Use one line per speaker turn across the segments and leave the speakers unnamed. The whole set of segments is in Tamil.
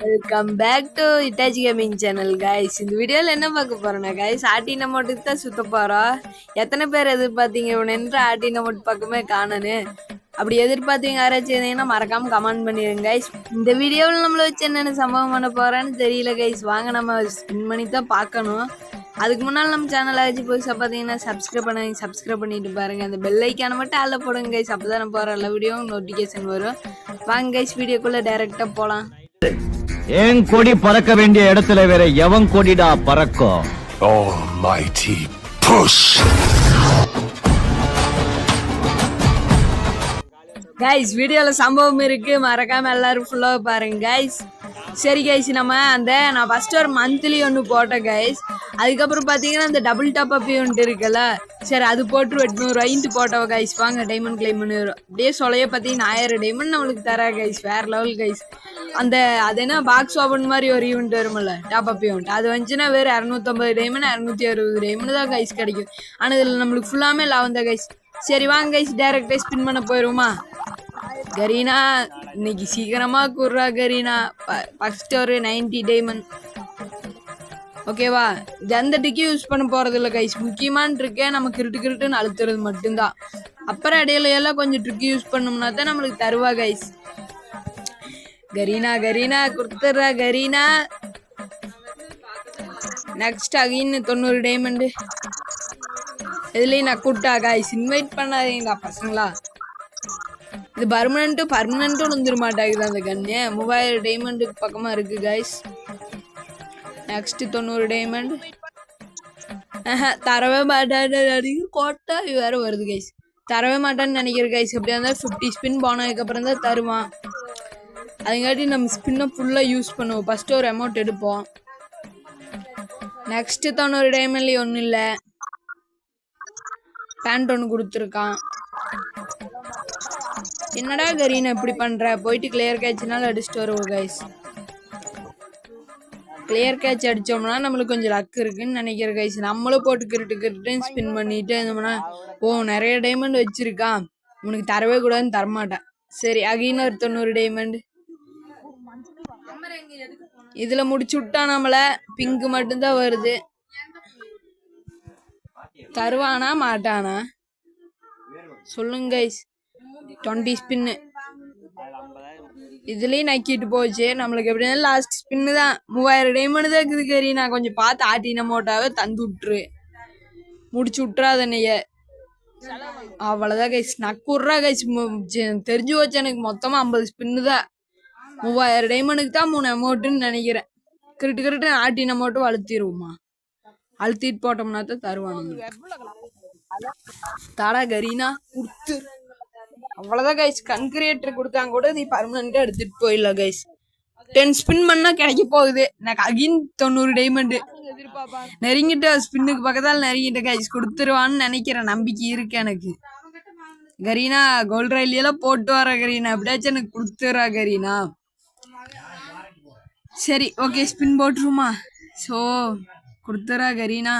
Welcome back to Itachi gaming channel guys. இந்த வீடியோவில் என்ன பார்க்க போறோம்னா கைஸ், ஆட்டின மட்டும் தான் சுத்த போறோம். எத்தனை பேர் எதிர்பார்த்தீங்க இவனென்று ஆட்டின மட்டும் பக்கமே காணனு? அப்படி எதிர்பார்த்தீங்க யாராச்சும் இருந்தீங்கன்னா மறக்காம கமெண்ட் பண்ணிடுங்க கைஸ். இந்த வீடியோவில் நம்மள வச்சு என்னென்ன சம்பவம் பண்ண போறான்னு தெரியல கைஸ். வாங்க நம்ம ஸ்பின் பண்ணி தான் பார்க்கணும். அதுக்கு முன்னால் நம்ம சேனலை வச்சு புதுசாக பார்த்தீங்கன்னா சப்ஸ்கிரைப் பண்ணிட்டு பாருங்க. அந்த பெல் ஐக்கான மட்டும் ஆள போடுங்க கைஸ். அப்போ தான் போகிற எல்லா வீடியோவும் நோட்டிஃபிகேஷன் வரும். வாங்க கைஸ், வீடியோக்குள்ளே டைரெக்டாக போகலாம்.
ஏன் கொடி பறக்க வேண்டிய இடத்துல வேற எவன் கொடிடா பறக்கும்?
Almighty push.
கைஸ், வீடியோல சம்பவம் இருக்கு, மறக்காம எல்லாரும் ஃபுல்லா பாருங்க கைஸ். சரி கைஸ், நான் ஃபர்ஸ்ட் ஒரு மந்த்லி ஒன்று போட்டேன் கைஸ். அதுக்கப்புறம் பார்த்தீங்கன்னா இந்த டபுள் டாப் அப் ஒன்று இருக்குல்ல, சரி அது போட்டு 800 போட்டோம் கைஸ். வாங்க டைமண்ட் கிளைம் பண்ணிடுறோம். அப்படியே சொல்லையே பார்த்தீங்கன்னா 1000 டைமண்ட் நம்மளுக்கு தரா கைஸ். வேற லெவல் கைஸ். அது என்ன பாக்ஸ் ஓபன் மாதிரி ஒரு ஈவெண்ட் வரும்ல, டாப் அப் ஈவெண்ட், அது வந்துச்சுன்னா வேறு 250 டைமண்ட் 260 டைமண்ட் தான் கைஸ் கிடைக்கும். ஆனால் இதில் நம்மளுக்கு ஃபுல்லாமே லாபம் தான் கைஸ். சரி வாங்க கைஸ், டேரக்டாக ஸ்பின் பண்ண போயிடுவோமா? கரீனா இன்னைக்கு சீக்கிரமா கூடுறா கரீனா. ஃபர்ஸ்ட் ஒரு 90 டைமண்ட். ஓகேவா? எந்த டிக்கி யூஸ் பண்ண போறது இல்லை கைஸ். முக்கியமான ட்ரிக்கே நம்ம கிருட்டுன்னு அழுத்துறது மட்டும்தான். அப்புறம் இடையில எல்லாம் கொஞ்சம் ட்ரிக்கி யூஸ் பண்ணோம்னா தான் நம்மளுக்கு தருவா கைஸ். கரீனா கொடுத்துட்றா கரீனா. Next again 90 diamond. இதுலயும் நான் கூட்டா கைஸ், இன்வைட் பண்ணாதீங்களா பசங்களா. இது பர்மனண்ட்டும் வந்துட மாட்டாங்குது அந்த கண்ணு. 3000 டைமண்டுக்கு பக்கமா இருக்கு கைஸ். Next 90 diamond. தரவே மாட்டான்னு கோட்டா வேற வருது கைஸ். தரவே மாட்டான்னு நினைக்கிறேன் கைஸ். எப்படியா இருந்தாலும் 50 ஸ்பின் போனதுக்கு அப்புறம் தான் தருவான். அதுங்காட்டி நம்ம ஸ்பின்னை ஃபுல்லாக யூஸ் பண்ணுவோம். ஃபர்ஸ்ட் ஒரு அமௌண்ட் எடுப்போம். நெக்ஸ்ட் 90 டைமண்ட்லேயே ஒன்றும் இல்லை, பேண்ட் ஒன்று கொடுத்துருக்கான். என்னடா கரீனா இப்படி பண்ற? போயிட்டு கிளியர் கேட்ச்னால அடிச்சுட்டு வருவோம் கைஸ். கிளியர் கேட்ச் அடிச்சோம்னா நம்மளுக்கு கொஞ்சம் லக் இருக்குன்னு நினைக்கிறேன் கைஸ். நம்மளும் போட்டு கிருட்டுன்னு ஸ்பின் பண்ணிட்டு இருந்தோம்னா, நிறைய டைமண்ட் வச்சிருக்கான், உனக்கு தரவே கூடாதுன்னு தரமாட்டேன். சரி அகைன் ஒரு 90 டைமண்ட். இதுல முடிச்சு விட்டா நம்மள பிங்க் மட்டும்தான் வருது. தருவானா மாட்டானா சொல்லுங்க கைஸ். 20 ஸ்பின்னு இதுலயும் நக்கிட்டு போச்சு. நம்மளுக்கு எப்படின்னா லாஸ்ட் ஸ்பின்னு தான். 3000 டைமண்ட் தான் இருக்குது கரீனா. கொஞ்சம் பார்த்து ஆட்டின மோட்டாவே தந்து விட்டுரு, முடிச்சு விட்டுறாத நீய. அவ்வளவுதான் கைஸ். நக்குறா கைஸ். தெரிஞ்சு போச்சு எனக்கு. மொத்தமா 50 ஸ்பின்னு தான். 3000 டைமண்டுக்கு தான் 3 அமௌண்ட்டுன்னு நினைக்கிறேன். கிரிட்டு ஆட்டின மட்டும் அழுத்திடுவோமா? அழுத்திட்டு போட்டோம்னா தான் தருவானுங்க. தாடா கரீனா கொடுத்து. அவ்வளவுதான் கைஸ். கன்கிரியேட்டர் கொடுத்தாங்க கூட நீ பர்மனண்டா எடுத்துட்டு போயிடல கைஸ். 10 ஸ்பின் பண்ணா கிடைக்க போகுது. எனக்கு அகின் 90 டைமண்ட் நெருங்கிட்ட. ஸ்பின்னுக்கு பக்கத்தால் நெருங்கிட்ட கைஸ். கொடுத்துருவான்னு நினைக்கிறேன், நம்பிக்கை இருக்கு எனக்கு. கரீனா கோல்ட் ரயிலியெல்லாம் போட்டு வர கரீனா. எப்படியாச்சும் எனக்கு கொடுத்துறா கரீனா. சரி ஓகே, ஸ்பின் போட்டுருமா? ஸோ கொடுத்துறா கரீனா.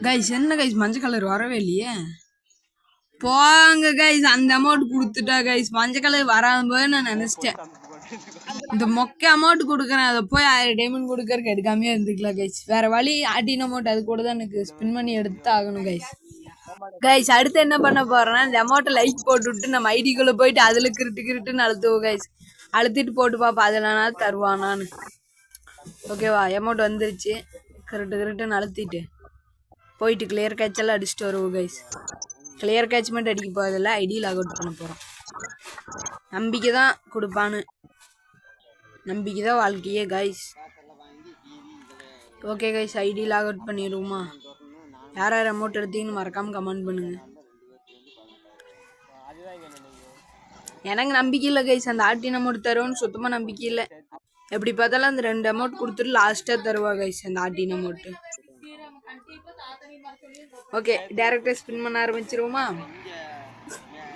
கைஸ் என்ன கைஸ், மஞ்சள் கலர் வரவே இல்லையே. போங்க கைஸ், அந்த அமௌண்ட் கொடுத்துட்டா கைஸ். மஞ்சள் கலர் வராத போது நான் நினைச்சிட்டேன். இந்த மொக்க அமௌண்ட் கொடுக்குறேன், அதை போய் 1000 டைமண்ட் கொடுக்கறக்கு எடுக்காமே இருந்துக்கலாம் கைஸ். வேற வழி. ஆட்டின அமௌண்ட் அது கூட தான் எனக்கு ஸ்பின் பண்ணி எடுத்து ஆகணும் கைஸ். கைஸ் அடுத்து என்ன பண்ண போறேன்னா, இந்த அமௌண்ட்டை லைக் போட்டு விட்டு நம்ம ஐடிக்குள்ள போயிட்டு அதுல கிருட்டுன்னு அழுத்துவோம் கைஸ். அழுத்திட்டு போட்டு பாப்பா அதுலனாலும் தருவானான்னு. ஓகேவா? அமௌண்ட் வந்துருச்சு. கிருட்டுன்னு அழுத்திட்டு போயிட்டு கிளியர் கேட்ச் எல்லாம் அடிச்சுட்டு வருவோம் கைஸ். கிளியர் கேட்ச் மட்டும் அடிக்க போகிறதில்ல, ஐடி லாக் அவுட் பண்ண போகிறோம். நம்பிக்கை தான் கொடுப்பான்னு, நம்பிக்கை தான் வாழ்க்கையே guys. Okay guys, ID log out பண்ணிடுவோமா? யார் யார் அமௌண்ட் எடுத்தீங்கன்னு மறக்காமல் கமெண்ட் பண்ணுங்க. எனக்கு நம்பிக்கை இல்லை கைஸ். அந்த ஆட்டின் அமௌண்ட் தருவோன்னு சுத்தமாக நம்பிக்கை இல்லை. எப்படி பார்த்தாலும் அந்த 2 அமௌண்ட் கொடுத்துட்டு லாஸ்ட்டாக தருவா கைஸ் அந்த ஆட்டின் அமௌண்ட்டு. ஓகே, டேரக்டா ஸ்பின் பண்ண ஆரம்பிச்சிருவோமா?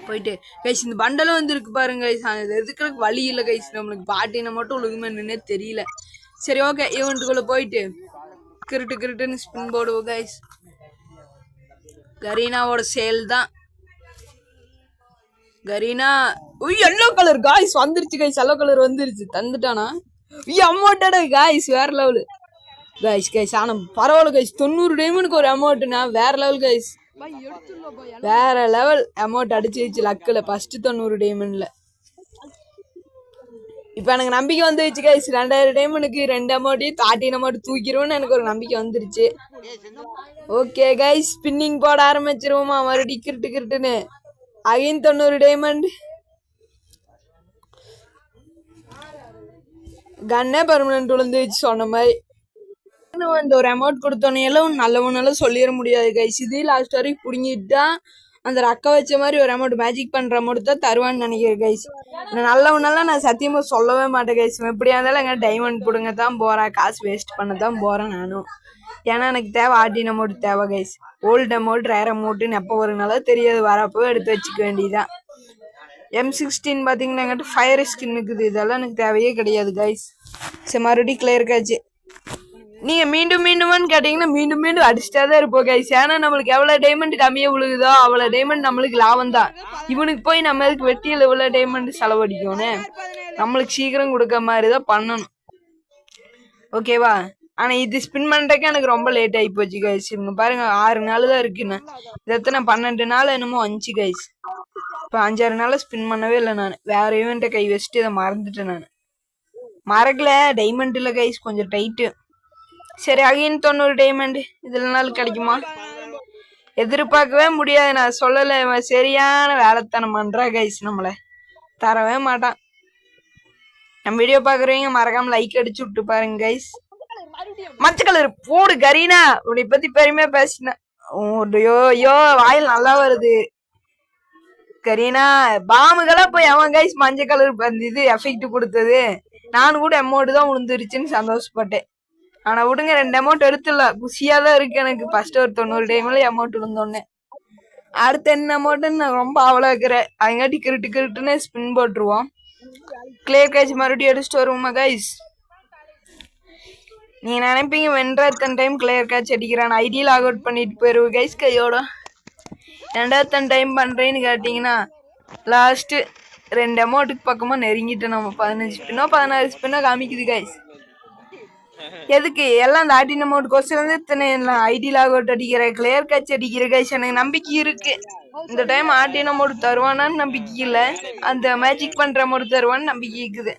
போயிட்டு கைஸ் இந்த பண்டலும் வந்துருக்கு பாருங்க கைஸ். அது எதுக்குறதுக்கு வழி இல்லை கைஸ். நம்மளுக்கு பாட்டினை மட்டும் ஒழுங்குமே தெரியல. சரி ஓகே, ஈவெண்ட்டுக்குள்ள போயிட்டு கிருட்டுன்னு ஸ்பின் போடுவோம் கைஸ். கரீனாவோட சேல் தான். கரீனா எல்லோ கலர் காய்ஸ் வந்துருச்சு கைஸ். எல்லோ கலர் வந்துருச்சு. தந்துட்டானா அமௌண்டடா காய்ஸ் வேற லெவலு கைஸ். ஆனா பரவாயில்ல கைஸ். 90 டைமண்டுக்கு ஒரு அமௌண்ட்னா வேற லெவல் கைஸ். வேற லெவல் அமௌண்ட் அடிச்சு லக்கில் ஃபர்ஸ்ட் 90 டைமண்ட்ல. இப்போ எனக்கு நம்பிக்கை வந்துருச்சு கைஸ். 2000 டைமண்டுக்கு 2 அமௌண்ட்டையும் 13 அமௌண்ட் தூக்கிடுவோன்னு எனக்கு ஒரு நம்பிக்கை வந்துருச்சு. ஓகே கைஸ், ஸ்பின்னிங் போட ஆரம்பிச்சிருவோமா மறுபடியும் கிருட்டுன்னு. Again 90 diamond. கண்ணே பர்மனன்ட் விழுந்துச்சு சொன்ன மாதிரி. இந்த ஒரு அமௌண்ட் கொடுத்தோன்னேலும் நல்லவனாலும் சொல்லிட முடியாது கைஸ். இது லாஸ்ட் வரைக்கும் பிடிங்கிட்டா அந்த ரக்க வச்ச மாதிரி ஒரு அமௌண்ட் மேஜிக் பண்ற அமௌண்ட் தான் தருவான்னு நினைக்கிறேன் கைஸ். நல்லவனால நான் சத்தியமா சொல்லவே மாட்டேன் கைஸ். எப்படியா இருந்தாலும் எங்க டைமண்ட் பிடுங்க தான் போறேன், காசு வேஸ்ட் பண்ண தான் போறேன் நானும். ஏன்னா எனக்கு தேவை ஆர்டின் அமௌண்ட் தேவை கைஸ். ஓல்டு அமௌண்ட் ரேர் அமௌண்ட்டுன்னு எப்போ வருனாலும் தெரியாது, வரப்போ எடுத்து வச்சுக்க வேண்டியதான். M16 பார்த்தீங்கன்னா என்கிட்ட ஃபயர் ஸ்கின் இருக்குது. இதெல்லாம் எனக்கு தேவையே கிடையாது கைஸ். சரி மறுபடியும் கிளியர் காச்சு. நீங்க மீண்டும் கேட்டீங்கன்னா மீண்டும் அடிச்சுட்டே தான் இருப்போம் கைஸ். ஏன்னா நம்மளுக்கு எவ்வளவு டைமண்ட் கம்மியா விழுகுதோ அவ்வளவு டைமண்ட் நம்மளுக்கு லாபம் தான். இவனுக்கு போய் நம்ம எதுக்கு வெட்டியில் எவ்வளவு டைமண்ட் செலவழிக்கணும், நம்மளுக்கு சீக்கிரம் கொடுக்க மாதிரி தான் பண்ணணும். ஓகேவா? ஆனா இது ஸ்பின் பண்றதுக்கு எனக்கு ரொம்ப லேட் ஆகி போச்சு கைஸ். இவங்க பாருங்க 6 நாள் தான் இருக்குன்னு. இது எத்தனை 12 நாள் என்னமோ 5 கைஸ். இப்போ 5-6 நாள் ஸ்பின் பண்ணவே இல்லை நான். வேற ஈவெண்ட்டை கை வச்சுட்டு இதை மறந்துட்டேன் நான். மறக்கல, டைமண்ட் இல்லை கைஸ், கொஞ்சம் டைட்டு. சரி அகைன் 90 டைமண்ட். இதுலனாலும் கிடைக்குமா? எதிர்பார்க்கவே முடியாது. நான் சொல்லலை, சரியான வேலைத்தனம் பண்றா கைஸ். நம்மளை தரவே மாட்டான். நம்ம வீடியோ பாக்குறவங்க மறக்காம லைக் அடிச்சு விட்டு பாருங்க கைஸ். மஞ்சள் கலர் போடு கரீனா. உன்னை பத்தி பெருமையா பேசினேன். ஐயோ வாயில் நல்லா வருது கரீனா. பாம்புகளா போய் அவன் கைஸ் மஞ்சள் கலர் இது எஃபெக்ட் கொடுத்தது. நானும் கூட அமௌண்ட் தான் விழுந்துருச்சுன்னு சந்தோஷப்பட்டேன். ஆனா விடுங்க, 2 அமௌண்ட் எடுத்துடல. குஷியா தான் இருக்கு எனக்கு. ஃபர்ஸ்ட் ஒரு 90 டைம்ல அமௌண்ட் விழுந்தோடனே அடுத்த என்ன அமௌண்ட்னு நான் ரொம்ப ஆவலா இருக்கிறேன். அதங்காட்டி கிருட்டுன்னு ஸ்பின் போட்டுருவோம். கிளியர் கேட்ச் மறுபடியும் அடிச்சுட்டு வருவோமா கைஸ். நீங்க நினைப்பீங்க வென்ற எத்தனை டைம் கிளியர் கேட்ச் அடிக்கிறான், ஐடி லாக் அவுட் பண்ணிட்டு போயிருவோம் கைஸ் கையோட. 2 டைம் பண்றேன்னு கேட்டீங்கன்னா லாஸ்ட் 2 அமௌண்ட்டுக்கு பக்கமா நெருங்கிட்டு நம்ம 15 ஸ்பின்னோ 16 ஸ்பின்னோ காமிக்குது கைஸ். எதுக்கு எல்லாம் அந்த ஆர்டின் அமௌண்ட் கோசம் இத்தனை ஐடி லாக் அவுட் அடிக்கிற கிளியர் கேட்ச் அடிக்கிற கைஸ். எனக்கு நம்பிக்கை இருக்கு இந்த டைம் ஆர்டின் அமௌண்ட் தருவானான்னு நம்பிக்கை இல்லை, அந்த மேஜிக் பண்ற அமௌண்ட் தருவான்னு நம்பிக்கை இருக்குது.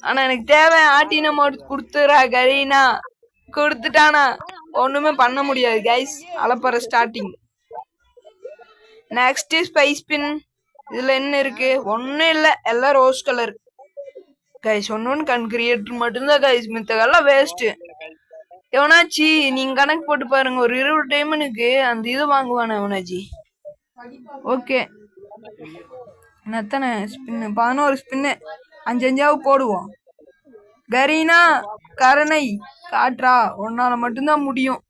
ஆனா எனக்கு தேவை ஆர்டின் அமௌண்ட் கொடுத்துறா கரீனா. கொடுத்துட்டானா ஒண்ணுமே பண்ண முடியாது கைஸ். அலப்பற ஸ்டார்டிங். நெக்ஸ்ட் ஸ்பைஸ் பின். இதுல என்ன இருக்கு? ஒன்னும் இல்லை, எல்லாம் ரோஸ் கலர் கைஸ். ஒன்னு கன் கிரியேட்டர் மட்டும்தான் கைஸ், மித்தகெல்லாம் வேஸ்ட். எவனாச்சி நீங்க கணக்கு போட்டு பாருங்க, ஒரு 20 டைமனுக்கு அந்த இது வாங்குவானே எவனாச்சி. ஓகே எத்தனை ஸ்பின்னு? 11 ஸ்பின்னு. 5 போடுவோம். கரீனா கருணை காற்றா, உன்னால மட்டும்தான் முடியும்.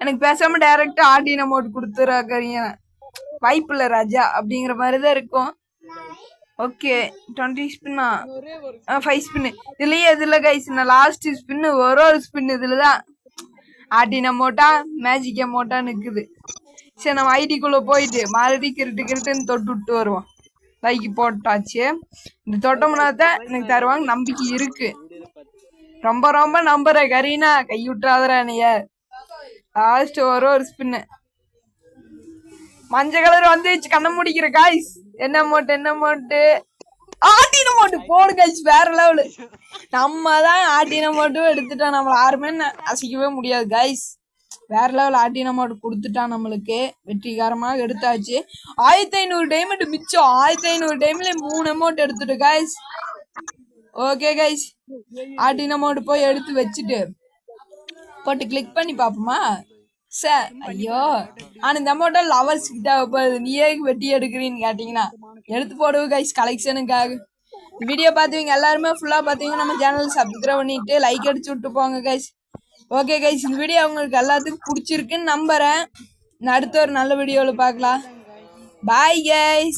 எனக்கு பேசாம டைரக்டா ஆர்டின் அமௌண்ட் கொடுத்துறா கரீனா. வாய்ப்பு இல்லை ராஜா அப்படிங்கிற மாதிரிதான் இருக்கும். Okay 20 ஸ்பின்னா 5 spin. இதுலயே இதுல கைஸ் நான் லாஸ்ட் ஸ்பின்னு ஒரு ஸ்பின் இதுலதான் ஆர்டின் அமௌண்டா மேஜிக் அமௌண்டா நிக்குது. சரி நம்ம ஐடிக்குள்ள போயிட்டு மறுபடியும் கிருட்டுன்னு தொட்டு விட்டு வருவோம். லைக் போட்டாச்சு. இந்த தொட்டோம்னா தான் எனக்கு தருவாங்க நம்பிக்கை இருக்கு. ரொம்ப நம்புற கரீனா, கை விட்டுறாதரா நீ. லாஸ்ட் ஒரு ஸ்பின்னு. மஞ்சள் கலர் வந்துச்சு. கண்ண முடிக்கிற காய்ஸ். என்ன அமௌண்ட் ஆர்டின் அமௌண்ட் போடு கைஸ். வேற லெவலு. நம்ம தான் ஆர்டின் அமௌண்ட்டும் எடுத்துட்டோம். நம்மள யாருமே அசைக்கவே முடியாது கைஸ். வேற லெவல் ஆர்டின் அமௌண்ட் கொடுத்துட்டான் நம்மளுக்கு. வெற்றிகரமாக எடுத்தாச்சு. 1500 டைமண்ட் மிச்சம். 1500 டைம்ல 3 அமௌண்ட் எடுத்துட்டு கைஸ். ஓகே கைஸ், ஆர்டின் அமௌண்ட் போய் எடுத்து வச்சுட்டு போட்டு கிளிக் பண்ணி பாப்போமா சார்? ஐயோ ஆனா இந்த அமௌண்ட் லவர்ஸ் கிட்ட தேவைப்படுது. நீ ஏன் வெட்டி எடுக்கிறீன்னு கேட்டீங்கன்னா எடுத்து போடுவோம் கைஸ் கலெக்ஷனுக்காக. வீடியோ பார்த்தீங்க எல்லாருமே ஃபுல்லா பார்த்தீங்கன்னா நம்ம சேனல் சப்ஸ்கிரைப் பண்ணிட்டு லைக் அடிச்சு விட்டு போங்க கைஸ். ஓகே கைஸ், இந்த வீடியோ உங்களுக்கு எல்லாத்துக்கும் பிடிச்சிருக்குன்னு நம்புறேன். அடுத்த ஒரு நல்ல வீடியோவில் பார்க்கலாம். Bye guys.